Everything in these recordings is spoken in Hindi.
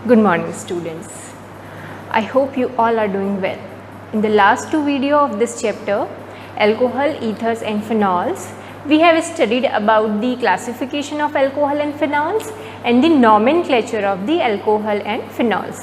Good morning students. I hope you all are doing well. In the last two videos of this chapter, alcohol, ethers and phenols, we have studied about the classification of alcohol and phenols and the nomenclature of the alcohol and phenols.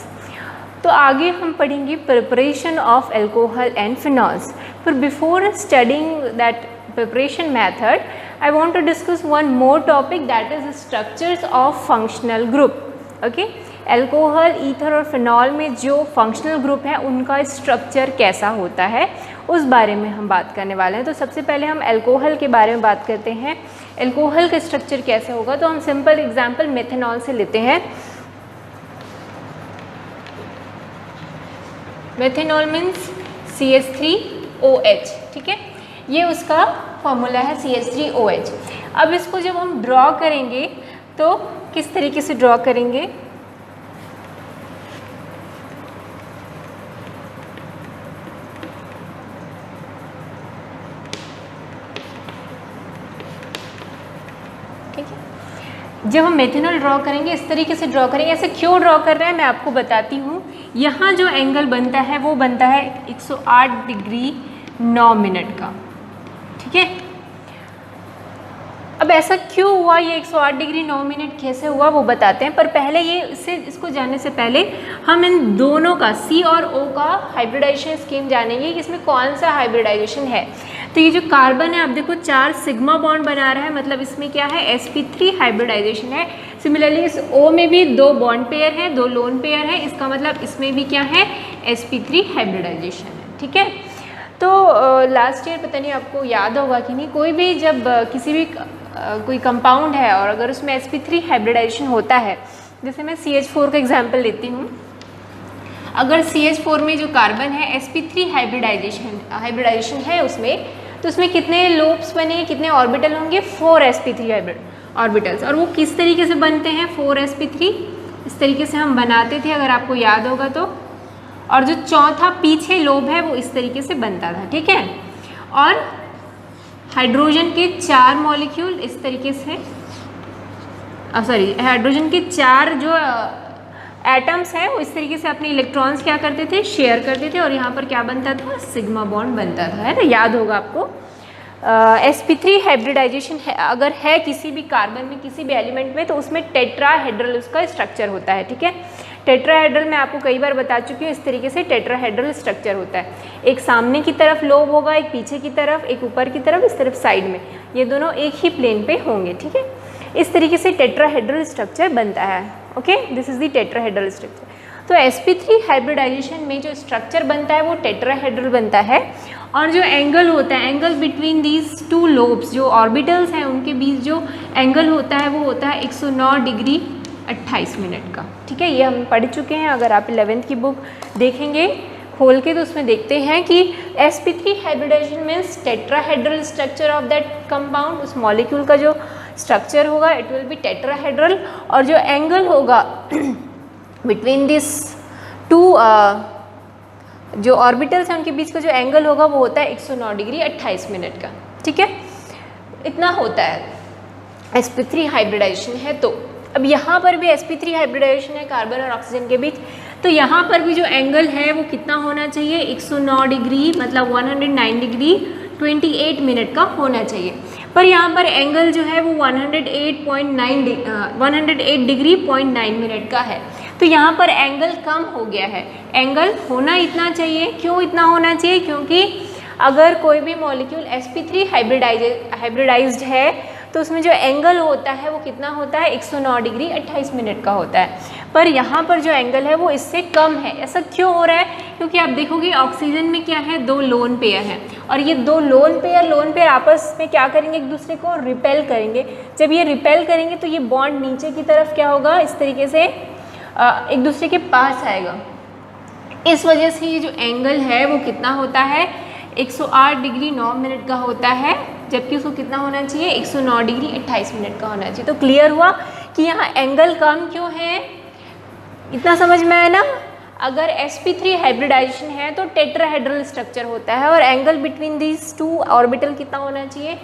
तो आगे हम पढ़ेंगे preparation of alcohol and phenols. But before studying that preparation method, I want to discuss one more topic, that is structures of functional group. Okay? Alcohol, ether और फिनॉल में जो फंक्शनल ग्रुप है उनका स्ट्रक्चर कैसा होता है उस बारे में हम बात करने वाले हैं। तो सबसे पहले हम अल्कोहल के बारे में बात करते हैं। अल्कोहल का स्ट्रक्चर कैसे होगा, तो हम सिंपल एग्जांपल मेथनॉल से लेते हैं। मेथनॉल मीन्स CH3OH, ठीक है, ये उसका फॉर्मूला है CH3OH। अब इसको जब हम ड्रॉ करेंगे तो किस तरीके से ड्रॉ करेंगे, जब हम मेथनॉल ड्रॉ करेंगे इस तरीके से ड्रॉ करेंगे। ऐसे क्यों ड्रॉ कर रहे हैं मैं आपको बताती हूँ। यहाँ जो एंगल बनता है वो बनता है 108 डिग्री 9 मिनट का, ठीक है। अब ऐसा क्यों हुआ, ये 108 डिग्री 9 मिनट कैसे हुआ वो बताते हैं, पर पहले इसको जानने से पहले हम इन दोनों का C और O का हाइब्रिडाइजेशन स्कीम जानेंगे कि इसमें कौन सा हाइब्रिडाइजेशन है। तो ये जो कार्बन है आप देखो 4 सिग्मा बॉन्ड बना रहा है, मतलब इसमें क्या है, sp3 हाइब्रिडाइजेशन है। सिमिलरली इस O में भी 2 बॉन्ड पेयर है, 2 लोन पेयर है, इसका मतलब इसमें भी क्या है, sp3 हाइब्रिडाइजेशन है, ठीक है। तो लास्ट ईयर पता नहीं आपको याद होगा कि नहीं, कोई भी जब किसी भी कोई कंपाउंड है और अगर उसमें sp3 हाइब्रिडाइजेशन होता है, जैसे मैं CH4 का एग्जांपल लेती हूँ। अगर CH4 में जो कार्बन है sp3 हाइब्रिडाइजेशन है उसमें, तो उसमें कितने लूप्स बनेंगे, कितने ऑर्बिटल होंगे, 4 sp3 ऑर्बिटल्स। और वो किस तरीके से बनते हैं, 4 sp3 इस तरीके से हम बनाते थे अगर आपको याद होगा तो। और जो चौथा पीछे लोब है वो इस तरीके से बनता था, ठीक है। और हाइड्रोजन के 4 मॉलिक्यूल इस तरीके से, हाइड्रोजन के 4 जो एटम्स हैं वो इस तरीके से अपने इलेक्ट्रॉन्स क्या करते थे, शेयर करते थे, और यहाँ पर क्या बनता था, सिग्मा बॉन्ड बनता था, है ना, याद होगा आपको। sp3 हाइब्रिडाइजेशन है अगर है किसी भी कार्बन में, किसी भी एलिमेंट में, तो उसमें टेट्राहेड्रल उसका स्ट्रक्चर होता है, ठीक है। टेट्राहेड्रल मैं आपको कई बार बता चुकी हूँ, इस तरीके से टेट्राहेड्रल स्ट्रक्चर होता है। एक सामने की तरफ लोब होगा, एक पीछे की तरफ, एक ऊपर की तरफ, इस तरफ साइड में, ये दोनों एक ही प्लेन पे होंगे, ठीक है। इस तरीके से टेट्राहेड्रल स्ट्रक्चर बनता है। Okay, this is the tetrahedral structure. तो sp3 हाइब्रिडाइजेशन में जो स्ट्रक्चर बनता है वो टेट्राहेड्रल बनता है, और जो एंगल होता है, एंगल बिटवीन दीज 2 लोब्स, जो ऑर्बिटल्स हैं उनके बीच जो एंगल होता है वो होता है 109 डिग्री 28 मिनट का, ठीक है। ये हम पढ़ चुके हैं, अगर आप 11th की बुक देखेंगे खोल के तो उसमें देखते हैं कि sp3 hybridisation means tetrahedral structure of that compound, उस मॉलिक्यूल का जो स्ट्रक्चर होगा इट विल बी टेट्राहेड्रल, और जो एंगल होगा बिटवीन दिस 2 जो ऑर्बिटल्स हैं उनके बीच का जो एंगल होगा वो होता है 109 डिग्री 28 मिनट का, ठीक है। इतना होता है sp3 हाइब्रिडाइजेशन है। तो अब यहाँ पर भी sp3 हाइब्रिडाइजेशन है कार्बन और ऑक्सीजन के बीच, तो यहाँ पर भी जो एंगल है वो कितना होना चाहिए, 109 डिग्री मतलब 109 डिग्री 28 मिनट का होना चाहिए। पर यहाँ पर एंगल जो है वो 108 डिग्री 0.9 मिनट का है, तो यहाँ पर एंगल कम हो गया है। एंगल होना इतना चाहिए, क्यों इतना होना चाहिए, क्योंकि अगर कोई भी मॉलिक्यूल sp3 हाइब्रिडाइज्ड है तो उसमें जो एंगल होता है वो कितना होता है, 109 डिग्री 28 मिनट का होता है। पर यहाँ पर जो एंगल है वो इससे कम है। ऐसा क्यों हो रहा है, क्योंकि आप देखोगे ऑक्सीजन में क्या है, 2 लोन पेयर हैं, और ये 2 लोन पेयर आपस में क्या करेंगे, एक दूसरे को रिपेल करेंगे। जब ये रिपेल करेंगे तो ये बॉन्ड नीचे की तरफ क्या होगा, इस तरीके से एक दूसरे के पास आएगा। इस वजह से ये जो एंगल है वो कितना होता है, 108 डिग्री 9 मिनट का होता है, जबकि उसको कितना होना चाहिए, 109 डिग्री 28 मिनट का होना चाहिए। तो क्लियर हुआ कि यहाँ एंगल कम क्यों है, इतना समझ में आया ना। अगर sp3 हाइब्रिडाइजेशन है तो टेट्राहेड्रल स्ट्रक्चर होता है, और एंगल बिटवीन दीज 2 ऑर्बिटल कितना होना चाहिए,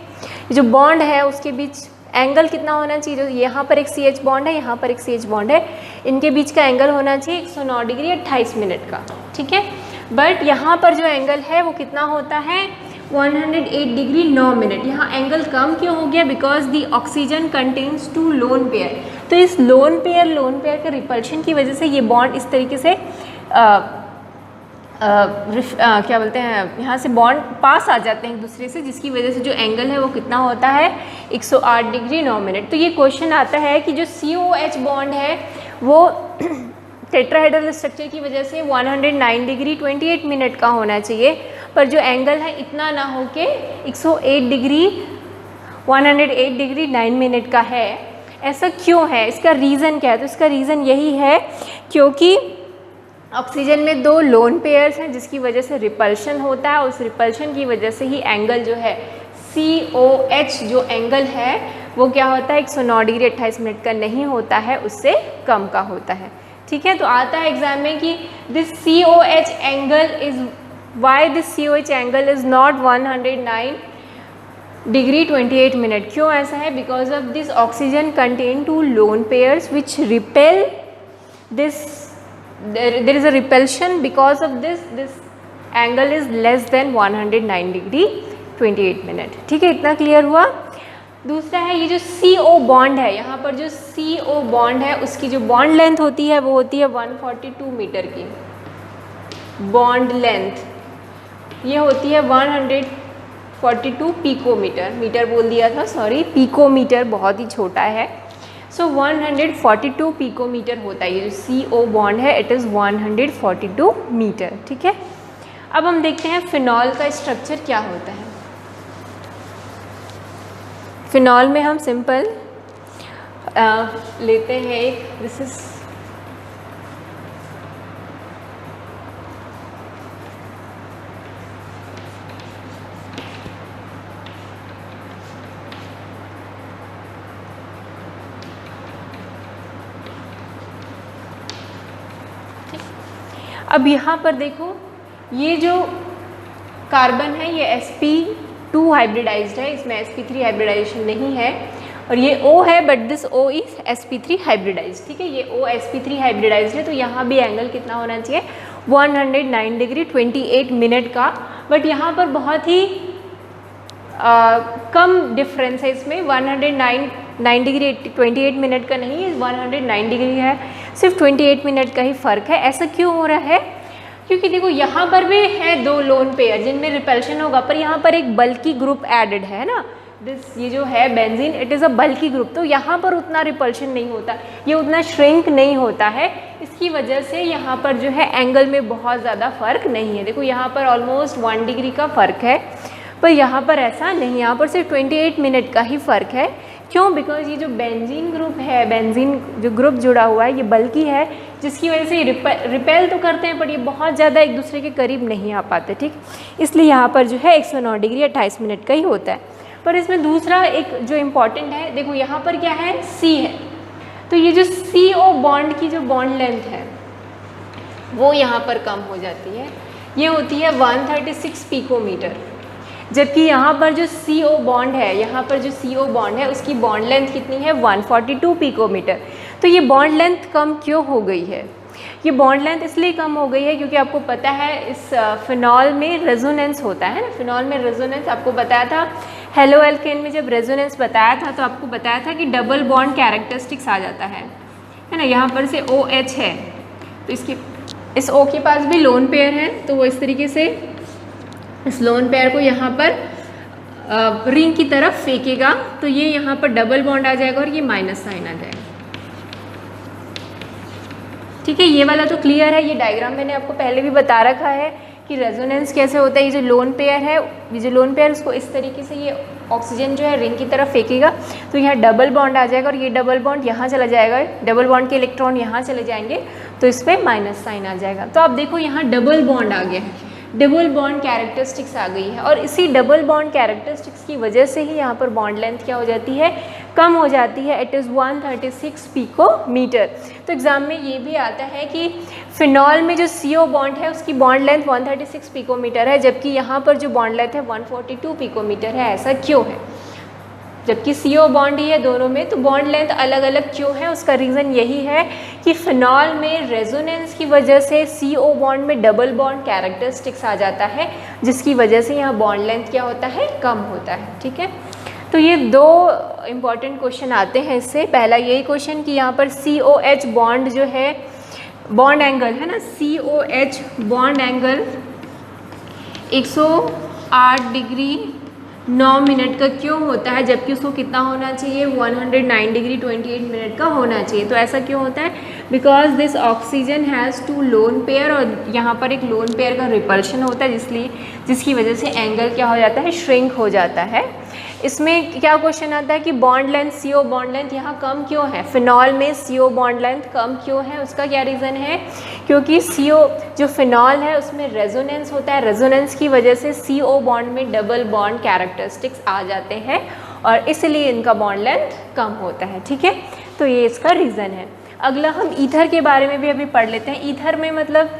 जो बॉन्ड है उसके बीच एंगल कितना होना चाहिए, जो यहाँ पर एक CH बॉन्ड है, यहाँ पर एक CH बॉन्ड है, इनके बीच का एंगल होना चाहिए 109 डिग्री 28 मिनट का, ठीक है। बट यहाँ पर जो एंगल है वो कितना होता है 108 डिग्री 9 मिनट। यहाँ एंगल कम क्यों हो गया, because the oxygen contains 2 lone pair. तो इस लोन पेयर के रिपल्शन की वजह से ये बॉन्ड इस तरीके से क्या बोलते हैं, यहाँ से बॉन्ड पास आ जाते हैं एक दूसरे से, जिसकी वजह से जो एंगल है वो कितना होता है 108 डिग्री 9 मिनट। तो ये क्वेश्चन आता है कि जो COH बॉन्ड है वो टेट्राहेड्रल स्ट्रक्चर की वजह से 109 डिग्री 28 मिनट का होना चाहिए, पर जो एंगल है इतना ना हो के 108 डिग्री 9 मिनट का है। ऐसा क्यों है, इसका रीज़न क्या है? तो इसका रीज़न यही है क्योंकि ऑक्सीजन में 2 लोन पेयर्स हैं, जिसकी वजह से रिपल्शन होता है। उस रिपल्शन की वजह से ही एंगल जो है COH जो एंगल है वो क्या होता है 109 डिग्री 28 मिनट का नहीं होता है, उससे कम का होता है, ठीक है। तो आता है एग्जाम में कि this COH angle is why this COH angle is not 109 degree 28 minute. क्यों ऐसा है? Because of this oxygen contain 2 lone pairs which repel this, there is a repulsion, because of this angle is less than 109 degree 28 minute, ठीक है। इतना क्लियर हुआ। दूसरा है ये जो CO बॉन्ड है, यहाँ पर जो CO बॉन्ड है उसकी जो बॉन्ड लेंथ होती है वो होती है 142 मीटर की बॉन्ड लेंथ, ये होती है 142 पिकोमीटर, मीटर बोल दिया था सॉरी, पिकोमीटर बहुत ही छोटा है। सो 142 पिकोमीटर होता है ये जो CO बॉन्ड है, इट इज़ 142 मीटर, ठीक है। अब हम देखते हैं फिनॉल का स्ट्रक्चर क्या होता है। फिनॉल में हम सिंपल लेते हैं एक, दिस इज अब यहाँ पर देखो ये जो कार्बन है ये sp2 हाइब्रिडाइज्ड है, इसमें sp3 हाइब्रिडाइजेशन नहीं है, और ये O है but this O is sp3 hybridised, ठीक है। ये O sp3 हाइब्रिडाइज्ड है, तो यहाँ भी एंगल कितना होना चाहिए 109 डिग्री 28 मिनट का। बट यहाँ पर बहुत ही कम डिफरेंस है इसमें, 109 डिग्री 28 मिनट का नहीं है, 109 डिग्री है, सिर्फ 28 मिनट का ही फ़र्क है। ऐसा क्यों हो रहा है? क्योंकि देखो यहाँ पर भी है 2 लोन पेयर जिनमें रिपल्शन होगा, पर यहाँ पर एक बल्की ग्रुप एडेड है ना, दिस ये जो है benzene, it is a bulky group, तो यहाँ पर उतना रिपल्शन नहीं होता, ये उतना श्रिंक नहीं होता है, इसकी वजह से यहाँ पर जो है एंगल में बहुत ज़्यादा फ़र्क नहीं है। देखो यहाँ पर ऑलमोस्ट 1 डिग्री का फ़र्क है, पर यहाँ पर ऐसा नहीं, यहाँ पर सिर्फ 28 मिनट का ही फ़र्क है। क्यों? बिकॉज ये जो बेंजीन ग्रुप है, बेंजीन जो ग्रुप जुड़ा हुआ है ये बल्कि है, जिसकी वजह से ये रिपेल तो करते हैं पर ये बहुत ज़्यादा एक दूसरे के करीब नहीं आ पाते, ठीक। इसलिए यहाँ पर जो है 109 डिग्री 28 मिनट का ही होता है। पर इसमें दूसरा एक जो इम्पॉर्टेंट है, देखो यहाँ पर क्या है C है, तो ये जो CO बॉन्ड की जो बॉन्ड लेंथ है वो यहाँ पर कम हो जाती है, ये होती है 136 पिकोमीटर, जबकि यहाँ पर जो CO बॉन्ड है, यहाँ पर जो CO बॉन्ड है उसकी बॉन्ड लेंथ कितनी है 142 पिकोमीटर। तो ये बॉन्ड लेंथ कम क्यों हो गई है? ये बॉन्ड लेंथ इसलिए कम हो गई है क्योंकि आपको पता है इस फिनॉल में रेजोनेंस होता है ना, फिनॉल में रेजोनेंस आपको बताया था, हेलो एल्केन में जब रेजोनेंस बताया था तो आपको बताया था कि डबल बॉन्ड कैरेक्टरिस्टिक्स आ जाता है ना। यहाँ पर से OH है तो इस O के पास भी लोन पेयर है, तो वो इस तरीके से इस लोन पेयर को यहाँ पर रिंग की तरफ फेंकेगा, तो ये यहाँ पर डबल बॉन्ड आ जाएगा और ये माइनस साइन आ जाएगा, ठीक है। ये वाला तो क्लियर है, ये डायग्राम मैंने आपको पहले भी बता रखा है कि रेजोनेंस कैसे होता है। ये जो लोन पेयर है, ये जो लोन पेयर उसको इस तरीके से ये ऑक्सीजन जो है रिंग की तरफ फेंकेगा, तो यहाँ डबल बॉन्ड आ जाएगा और ये डबल बॉन्ड यहाँ चला जाएगा, डबल बॉन्ड के इलेक्ट्रॉन यहाँ चले जाएंगे, तो इस पर माइनस साइन आ जाएगा। तो आप देखो यहाँ डबल बॉन्ड आ गया है, डबल बॉन्ड कैरेक्टरिस्टिक्स आ गई है, और इसी डबल बॉन्ड कैरेक्टरिस्टिक्स की वजह से ही यहाँ पर बॉन्ड लेंथ क्या हो जाती है, कम हो जाती है, इट इज़ 136 पिकोमीटर। तो एग्जाम में ये भी आता है कि फिनॉल में जो CO बॉन्ड है उसकी बॉन्ड लेंथ 136 पिकोमीटर है, जबकि यहाँ पर जो बॉन्ड लेंथ है 142 पिकोमीटर है। ऐसा क्यों है? जबकि CO बॉन्ड ही है दोनों में, तो बॉन्ड लेंथ अलग अलग क्यों है? उसका रीज़न यही है कि फिनॉल में रेजोनेंस की वजह से CO बॉन्ड में डबल बॉन्ड कैरेक्टरिस्टिक्स आ जाता है, जिसकी वजह से यहाँ बॉन्ड लेंथ क्या होता है? कम होता है। ठीक है, तो ये दो इम्पॉर्टेंट क्वेश्चन आते हैं इससे। पहला यही क्वेश्चन कि यहाँ पर COH बॉन्ड जो है, बॉन्ड एंगल है ना, COH bond angle 108 degree 9 minute का क्यों होता है, जबकि उसको कितना होना चाहिए? 109 डिग्री 28 मिनट का होना चाहिए। तो ऐसा क्यों होता है? Because this oxygen has 2 lone pair, और यहाँ पर एक लोन पेयर का रिपल्शन होता है, जिसकी वजह से एंगल क्या हो जाता है? श्रिंक हो जाता है। इसमें क्या क्वेश्चन आता है कि bond length, CO bond length यहाँ कम क्यों है? फिनॉल में CO बॉन्ड लेंथ कम क्यों है? उसका क्या रीज़न है? क्योंकि CO जो फिनॉल है उसमें रेजोनेंस होता है, रेजोनेंस की वजह से CO बॉन्ड में डबल बॉन्ड कैरेक्टरिस्टिक्स आ जाते हैं, और इसलिए इनका बॉन्ड लेंथ कम होता है। ठीक है, तो ये इसका रीज़न है। अगला हम ईथर के बारे में भी अभी पढ़ लेते हैं। ईथर में मतलब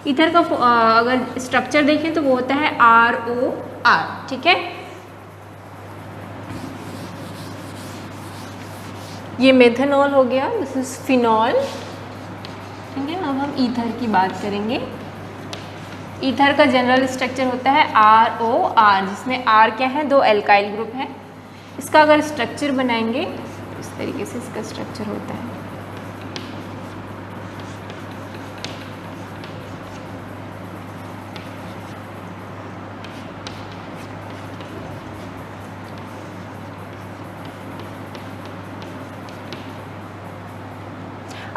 ईथर का अगर स्ट्रक्चर देखें तो वो होता है ROR। ठीक है, ये मेथनॉल हो गया, दिस इज फिनॉल। ठीक है, अब हम ईथर की बात करेंगे। ईथर का जनरल स्ट्रक्चर होता है ROR, जिसमें R क्या है? 2 एल्काइल ग्रुप है। इसका अगर स्ट्रक्चर बनाएंगे तो इस तरीके से इसका स्ट्रक्चर होता है।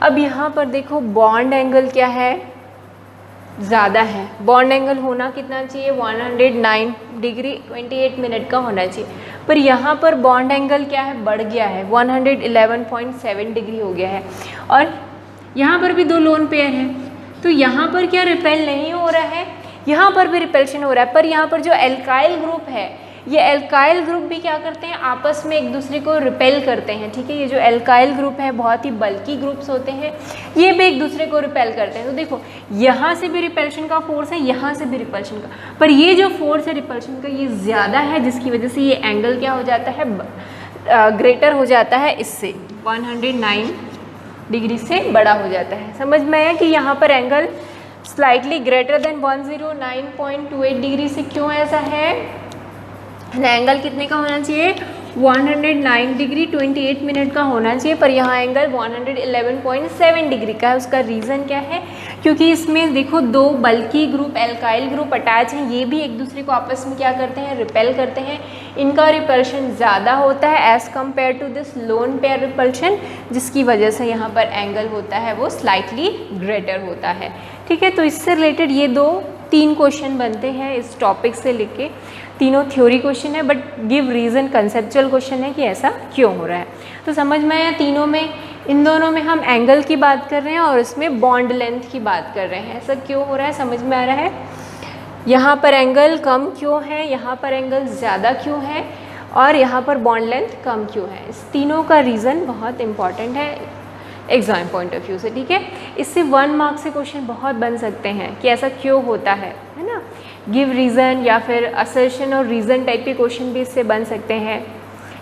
अब यहाँ पर देखो बॉन्ड एंगल क्या है? ज़्यादा है। बॉन्ड एंगल होना कितना चाहिए? 109 डिग्री 28 मिनट का होना चाहिए, पर यहाँ पर बॉन्ड एंगल क्या है? बढ़ गया है, 111.7 डिग्री हो गया है, और यहाँ पर भी 2 लोन पेयर है। तो यहाँ पर क्या रिपेल नहीं हो रहा है? यहाँ पर भी रिपल्शन हो रहा है, पर यहाँ पर जो एल्काइल ग्रुप है, ये एल्काइल ग्रुप भी क्या करते हैं? आपस में एक दूसरे को रिपेल करते हैं। ठीक है, ये जो एल्काइल ग्रुप है बहुत ही बल्की ग्रुप्स होते हैं, ये भी एक दूसरे को रिपेल करते हैं। तो देखो यहाँ से भी रिपल्शन का फोर्स है, यहाँ से भी रिपल्शन का, पर ये जो फोर्स है रिपल्शन का ये ज़्यादा है, जिसकी वजह से ये एंगल क्या हो जाता है? ग्रेटर हो जाता है, इससे 109 डिग्री से बड़ा हो जाता है। समझ में आया कि यहाँ पर angle slightly greater than 109.28 degree से क्यों ऐसा है? एंगल कितने का होना चाहिए? 109 डिग्री 28 मिनट का होना चाहिए, पर यहाँ एंगल 111.7 डिग्री का है। उसका रीज़न क्या है? क्योंकि इसमें देखो 2 बल्की ग्रुप एल्काइल ग्रुप अटैच हैं, ये भी एक दूसरे को आपस में क्या करते हैं? रिपेल करते हैं। इनका रिपल्शन ज़्यादा होता है as compare to this lone pair repulsion, जिसकी वजह से यहाँ पर एंगल होता है वो स्लाइटली ग्रेटर होता है। ठीक है, तो इससे रिलेटेड ये 2-3 क्वेश्चन बनते हैं इस टॉपिक से लेके। तीनों थ्योरी क्वेश्चन है, but give reason conceptual question है कि ऐसा क्यों हो रहा है। तो समझ में आया? तीनों में, इन दोनों में हम एंगल की बात कर रहे हैं और इसमें बॉन्ड लेंथ की बात कर रहे हैं। ऐसा क्यों हो रहा है? समझ में आ रहा है? यहाँ पर एंगल कम क्यों है, यहाँ पर एंगल ज़्यादा क्यों है, और यहाँ पर बॉन्ड लेंथ कम क्यों है? इस तीनों का रीज़न बहुत इंपॉर्टेंट है एग्जाम पॉइंट ऑफ व्यू से। ठीक है, इससे 1 मार्क से क्वेश्चन बहुत बन सकते हैं कि ऐसा क्यों होता है ना। गिव रीज़न या फिर असर्शन और रीज़न टाइप के क्वेश्चन भी इससे बन सकते हैं।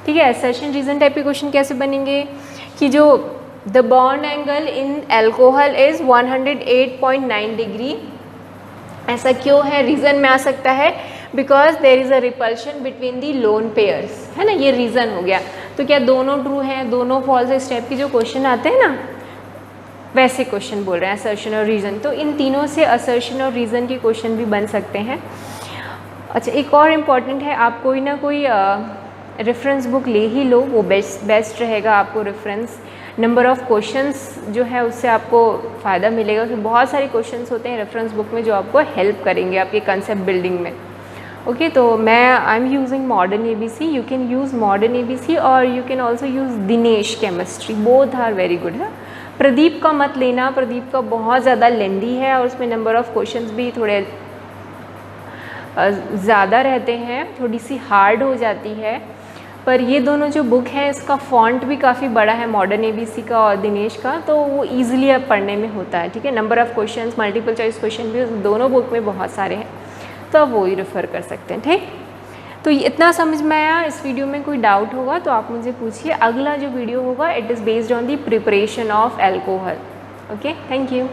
ठीक है, असर्शन रीज़न टाइप के क्वेश्चन कैसे बनेंगे कि जो the bond angle in alcohol is 108.9 degree, ऐसा क्यों है? रीज़न में आ सकता है because there is a repulsion between the lone pairs, है ना, ये रीज़न हो गया। तो क्या दोनों ट्रू हैं, दोनों फॉल्स? इस टाइप के जो क्वेश्चन आते हैं ना, वैसे क्वेश्चन बोल रहे हैं, असर्शन और रीज़न। तो इन तीनों से असर्शन और रीज़न के क्वेश्चन भी बन सकते हैं। अच्छा, एक और इम्पॉर्टेंट है, आप कोई ना कोई रेफरेंस बुक ले ही लो, वो बेस्ट रहेगा आपको। रेफरेंस नंबर ऑफ़ क्वेश्चंस जो है उससे आपको फ़ायदा मिलेगा, क्योंकि बहुत सारे क्वेश्चंस होते हैं रेफरेंस बुक में जो आपको हेल्प करेंगे आपके कंसेप्ट बिल्डिंग में। ओके, तो I am using modern ABC, you can use modern ABC और you can also use Dinesh chemistry, both are very good है। प्रदीप का मत लेना, प्रदीप का बहुत ज़्यादा लेंदी है और उसमें नंबर ऑफ़ क्वेश्चंस भी थोड़े ज़्यादा रहते हैं, थोड़ी सी हार्ड हो जाती है। पर ये दोनों जो बुक है इसका फॉन्ट भी काफ़ी बड़ा है, मॉडर्न ABC का और दिनेश का, तो वो ईजिली अब पढ़ने में होता है। ठीक है, number of questions, multiple choice question भी दोनों बुक में बहुत सारे हैं, तो आप वो ही रेफ़र कर सकते हैं। ठीक, तो इतना समझ में आया। इस वीडियो में कोई डाउट होगा तो आप मुझे पूछिए। अगला जो वीडियो होगा it is based on the preparation of alcohol. Okay, thank you.